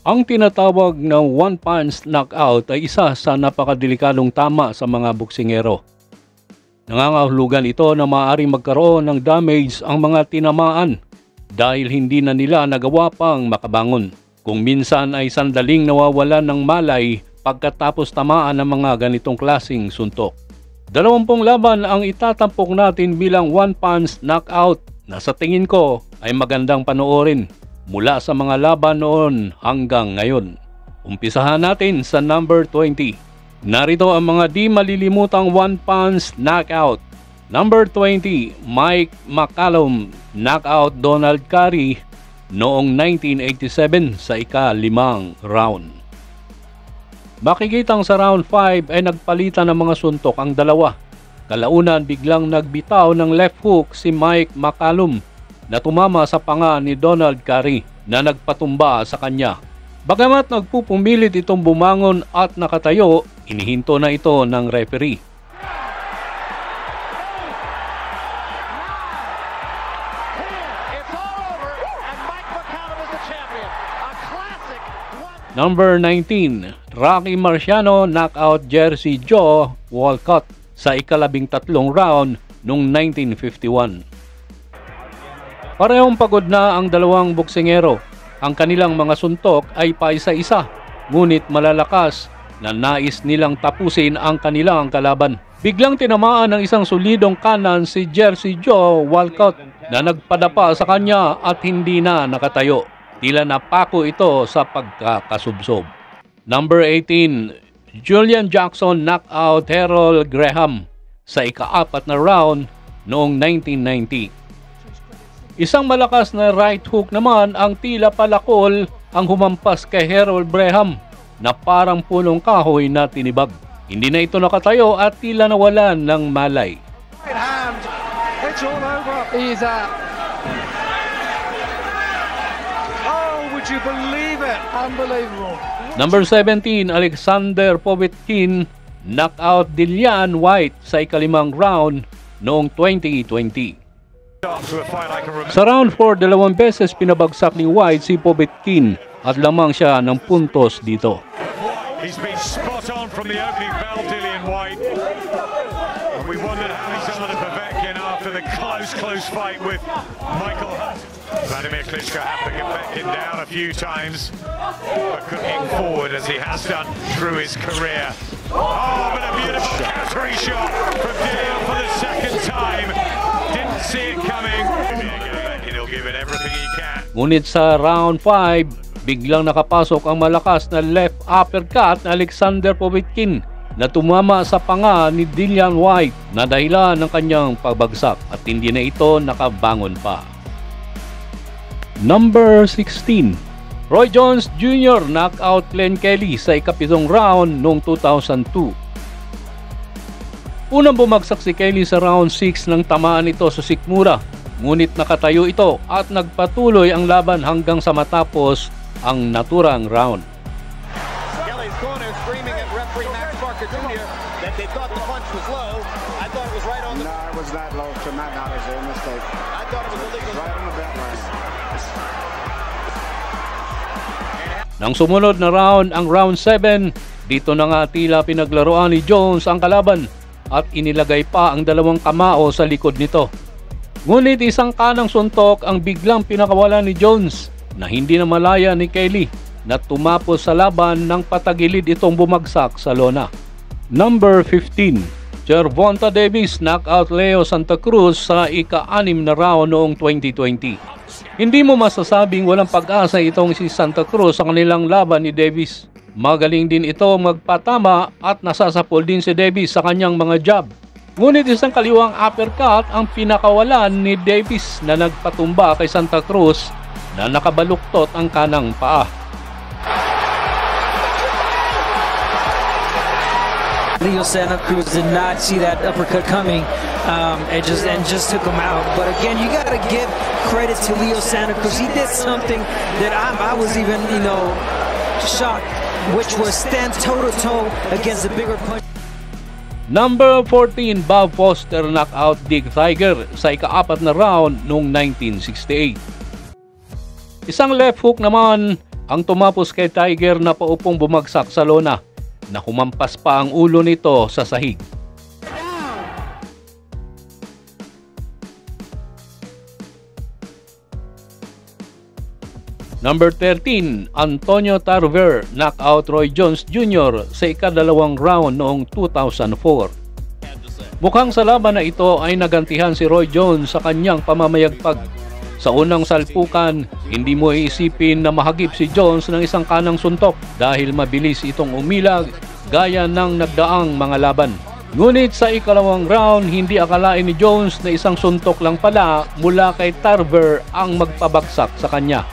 Ang tinatawag na one-punch knockout ay isa sa napakadelikadong tama sa mga boksingero. Nangangahulugan ito na maaaring magkaroon ng damage ang mga tinamaan dahil hindi na nila nagawa pang makabangon. Kung minsan ay sandaling nawawalan ng malay pagkatapos tamaan ng mga ganitong klasing suntok. 20 laban ang itatampok natin bilang one-punch knockout na sa tingin ko ay magandang panoorin mula sa mga laban noon hanggang ngayon. Umpisahan natin sa number 20. Narito ang mga di malilimutang one-punch knockout. Number 20, Mike McCallum knockout Donald Curry noong 1987 sa ika-5 round. Makikitang sa round 5 ay nagpalitan ng mga suntok ang dalawa. Kalaunan biglang nagbitaw ng left hook si Mike McCallum na tumama sa panga ni Donald Curry na nagpatumba sa kanya. Bagamat nagpupumilit itong bumangon at nakatayo, inihinto na ito ng referee. Number 19, Rocky Marciano knockout Jersey Joe Walcott sa ika-13 round noong 1951. Parehong pagod na ang dalawang boksingero. Ang kanilang mga suntok ay paisa-isa, ngunit malalakas na nais nilang tapusin ang kanilang kalaban. Biglang tinamaan ng isang solidong kanan si Jersey Joe Walcott na nagpadapa sa kanya at hindi na nakatayo. Tila napako ito sa pagkakasubsob. Number 18, Julian Jackson knockout Harold Graham sa ika-4 na round noong 1990. Isang malakas na right hook naman ang tila palakol ang humampas kay Harold Graham na parang punong kahoy na tinibag. Hindi na ito nakatayo at tila nawalan ng malay. Right hand. It's all over. He's out. Oh, would you believe it? Unbelievable. Number 17, Alexander Povetkin knockout Dillian White sa ika-5 round noong 2020. Sa round 4, 2 beses pinabagsak ni White si Povetkin at lamang siya ng puntos dito. He's been spot on from the opening bell, Dillian White. And we wondered how he's done to Povetkin after the close fight with Michael Hunt. Vladimir Klitschko had to get Povetkin down a few times, but couldn't get forward as he has done through his career. Oh, but a beautiful counter shot from Dillian for the second time. Didn't see it coming. He'll give it everything he can. Ngunit sa round 5, biglang nakapasok ang malakas na left uppercut na Alexander Povetkin na tumama sa panga ni Dillian White na dahilan ng kanyang pagbagsak at hindi na ito nakabangon pa. Number 16, Roy Jones Jr. knockout Glenn Kelly sa ika-7 round noong 2002. Unang bumagsak si Kelly sa round 6 nang tamaan ito sa sikmura, ngunit nakatayo ito at nagpatuloy ang laban hanggang sa matapos ang naturang round. Kelly's corner screaming at referee Max Parker Jr. that they thought the punch was low. I thought it was right on the... No, it was that low to Matt. That was a mistake. I thought it was illegal. Right on the belt line. Nang sumunod na round, ang round 7, dito na nga tila pinaglaruan ni Jones ang kalaban at inilagay pa ang dalawang kamao sa likod nito. Ngunit isang kanang suntok ang biglang pinakawalan ni Jones na hindi na malaya ni Kelly na tumapos sa laban nang patagilid itong bumagsak sa lona. Number 15, Gervonta Davis knockout Leo Santa Cruz sa ika-6 na round noong 2020. Hindi mo masasabing walang pag-asa itong si Santa Cruz sa kanilang laban ni Davis. Magaling din ito magpatama at nasasapol din si Davis sa kanyang mga jab. Ngunit isang kaliwang uppercut ang pinakawalan ni Davis na nagpatumba kay Santa Cruz na nakabaluktot ang kanang paa. Leo Santa Cruz did not see that uppercut coming and just took him out. But again, you got to give credit to Leo Santa Cruz. He did something that I was even, shocked, which was stand toe-to-toe against the bigger punch. Number 14, Bob Foster knockout Dick Tiger sa ika-4 na round noong 1968. Isang left hook naman ang tumapos kay Tiger na paupong bumagsak sa lona na humampas pa ang ulo nito sa sahig. Number 13, Antonio Tarver knockout Roy Jones Jr. sa ikadalawang round noong 2004. Mukhang sa laban na ito ay nagantihan si Roy Jones sa kanyang pamamayagpag. Sa unang salpukan, hindi mo iisipin na mahagip si Jones ng isang kanang suntok dahil mabilis itong umilag gaya ng nagdaang mga laban. Ngunit sa ikalawang round, hindi akalain ni Jones na isang suntok lang pala mula kay Tarver ang magpabagsak sa kanya.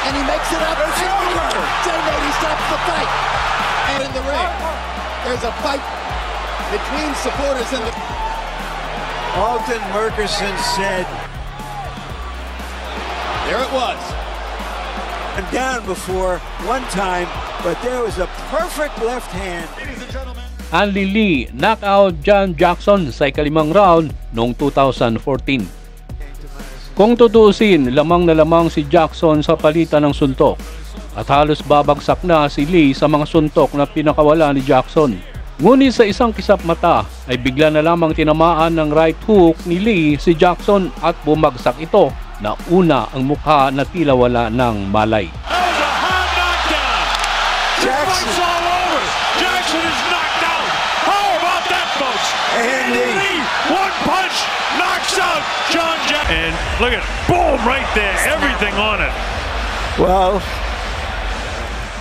And he makes it up. It's over. He stops the fight. And in the ring, there's a fight between supporters and the... Alton Murchison said, There it was. I'm down before one time, but there was a perfect left hand. Andy Lee knockout John Jackson sa ikalimang round noong 2014. Kung tutuusin, lamang na lamang si Jackson sa palitan ng suntok at halos babagsak na si Lee sa mga suntok na pinakawala ni Jackson. Ngunit sa isang kisap mata ay bigla na lamang tinamaan ng right hook ni Lee si Jackson at bumagsak ito na una ang mukha na tila wala ng malay. Jackson all over. Jackson is knocked out. How about that, folks? And Lee, one punch knocks out John Jackson. And look at it, boom, right there. Everything on it. well,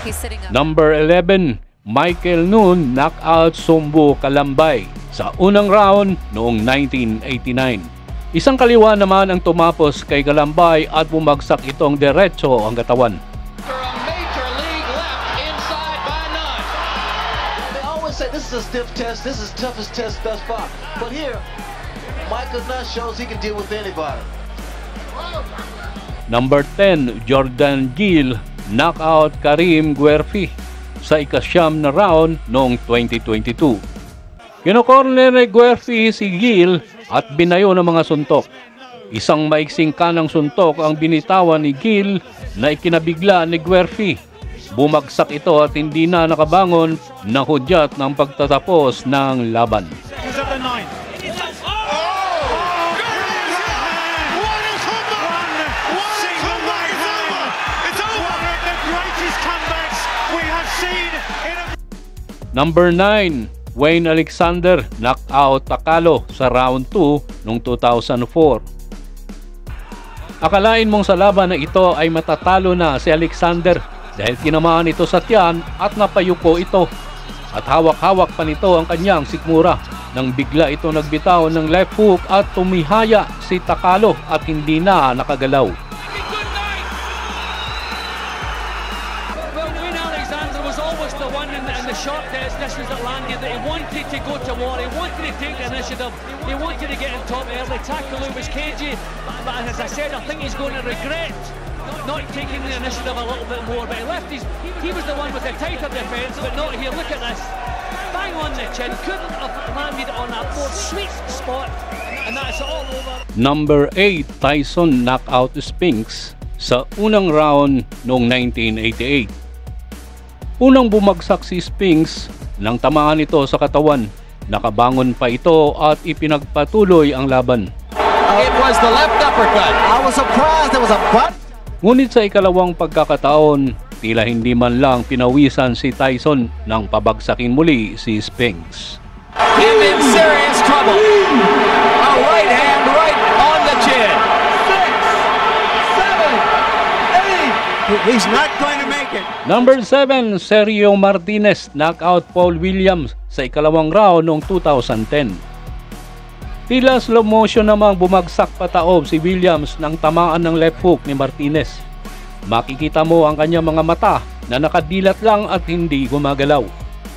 He's sitting up. Number 11, Michael Noon knockout Sumbu Kalambay sa unang round noong 1989. Isang kaliwa naman ang tumapos kay Kalambay at bumagsak itong diretso ang katawan. A major league left inside by none. They always say this is a stiff test, this is toughest test thus far. But here, Michael Nutt shows he can deal with anybody. Number 10, Jordan Gill knockout Karim Guerfi sa ikasyam na round noong 2022. Kinokorner ni Guerfi si Gill at binayo ng mga suntok. Isang maiksing kanang suntok ang binitawan ni Gill na ikinabigla ni Guerfi. Bumagsak ito at hindi na nakabangon ng hudyat ng pagtatapos ng laban. Number 9, Wayne Alexander knockout Takalo sa round 2 noong 2004. Akalain mong sa laban na ito ay matatalo na si Alexander dahil tinamaan ito sa tiyan at napayuko ito. At hawak-hawak pa nito ang kanyang sikmura nang bigla ito nagbitaw ng left hook at tumihaya si Takalo at hindi na nakagalaw. Short distance that landed that he wanted to go to war, he wanted to take the initiative, he wanted to get in top early, tackle was cagey, but as I said, I think he's going to regret not taking the initiative a little bit more, but he was the one with the tighter defence, but not here. Look at this, bang on the chin, couldn't have landed on that more sweet spot, and that's all over. Number 8, Tyson knockout Spinks sa unang round noong 1988. Unang bumagsak si Spinks nang tamaan ito sa katawan. Nakabangon pa ito at ipinagpatuloy ang laban. It was the left uppercut. I was surprised there was a butt. Ngunit sa ikalawang pagkakataon, tila hindi man lang pinawisan si Tyson nang pabagsakin muli si Spinks. Him in serious trouble. A right hand right on the chin. 6, 7, 8. he's not going to make it. Number 7, Sergio Martinez knockout Paul Williams sa ikalawang round noong 2010. Tila slow motion namang bumagsak pataob si Williams nang tamaan ng left hook ni Martinez. Makikita mo ang kanyang mga mata na nakadilat lang at hindi gumagalaw.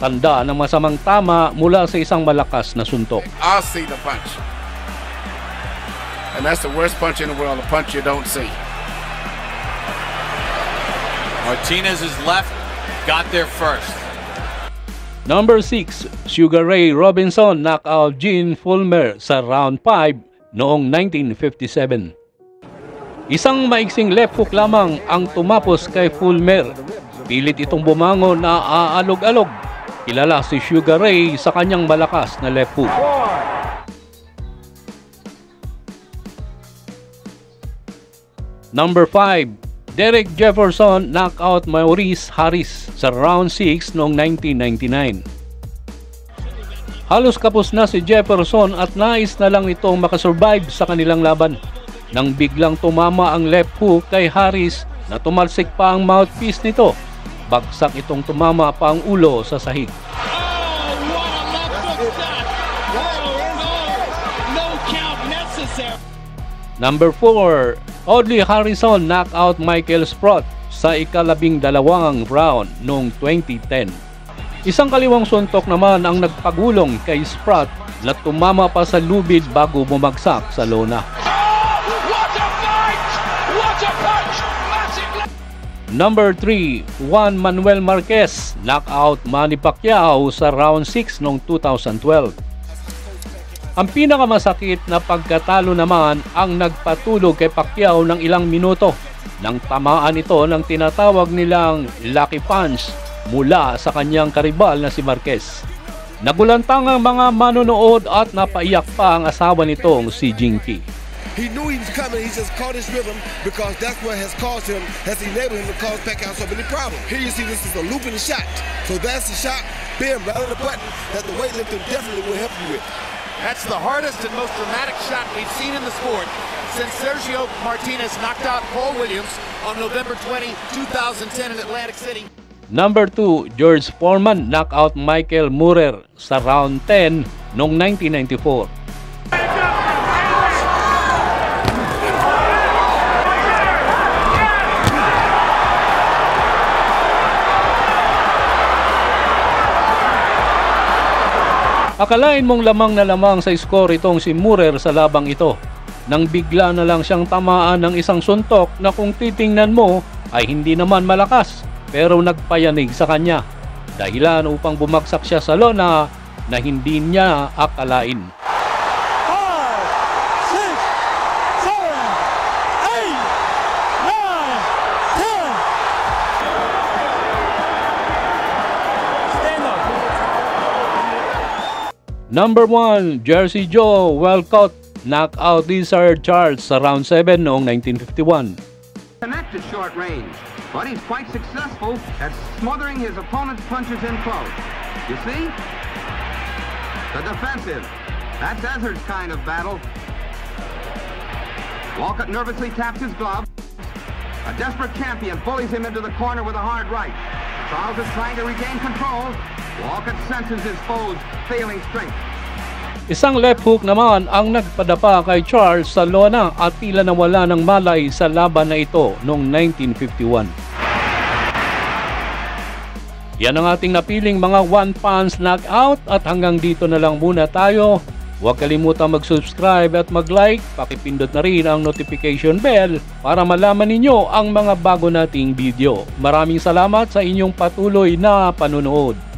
Tanda ng masamang tama mula sa isang malakas na suntok. I'll see the punch. And that's the worst punch in the world, a punch you don't see. Martinez's left got there first. Number 6, Sugar Ray Robinson knockout Gene Fullmer sa round 5 noong 1957. Isang maiksing left hook lamang ang tumapos kay Fulmer. Pilit itong bumangon na aalog-alog. Kilala si Sugar Ray sa kanyang malakas na left hook. Number 5, Derek Jefferson knockout Maurice Harris sa round 6 noong 1999. Halos kapos na si Jefferson at nais na lang itong makasurvive sa kanilang laban nang biglang tumama ang left hook kay Harris na tumalsik pa ang mouthpiece nito. Bagsak itong tumama pa ang ulo sa sahig. Number 4, Audley Harrison knockout Michael Sprott sa ika-12 round noong 2010. Isang kaliwang suntok naman ang nagpagulong kay Sprott na tumama pa sa lubid bago bumagsak sa lona. Number 3, Juan Manuel Marquez knockout Manny Pacquiao sa round 6 noong 2012. Ang pinakamasakit na pagkatalo naman ang nagpatulog kay Pacquiao ng ilang minuto nang tamaan ito ng tinatawag nilang lucky punch mula sa kanyang karibal na si Marquez. Nagulantang ang mga manonood at napaiyak pa ang asawa nitong si Jinky. He knew he was coming, he just caught his rhythm because that's what has caused him, has enabled him to cause Pacquiao so many problems. Here you see this is a looping shot. So that's the shot, bam, right on the button that the weightlifter definitely will help you with. That's the hardest and most dramatic shot we've seen in the sport since Sergio Martinez knocked out Paul Williams on November 20, 2010 in Atlantic City. Number 2, George Foreman knockout Michael Moorer sa round 10 noong 1994. Akalain mong lamang na lamang sa score itong si Moorer sa labang ito nang bigla na lang siyang tamaan ng isang suntok na kung titingnan mo ay hindi naman malakas pero nagpayanig sa kanya, dahilan upang bumagsak siya sa lona na hindi niya akalain. 5, 6, 7, 8, 9, 10. Number 1, Jersey Joe Walcott knockout Lizard Charles sa round 7 noong 1951. Connect to short range, but he's quite successful at smothering his opponent's punches in close. You see? The defensive. That's Ezard's kind of battle. Walcott nervously taps his glove. A desperate champion bullies him into the corner with a hard right. Charles is trying to regain control. Walcott senses his foe's failing strength. Isang left hook naman ang nagpadapa kay Charles sa lona at tila nawala ng malay sa laban na ito noong 1951. Yan ang ating napiling mga one-punch knockout at hanggang dito na lang muna tayo. Huwag kalimutang mag-subscribe at mag-like, pakipindot na rin ang notification bell para malaman ninyo ang mga bago nating video. Maraming salamat sa inyong patuloy na panunood.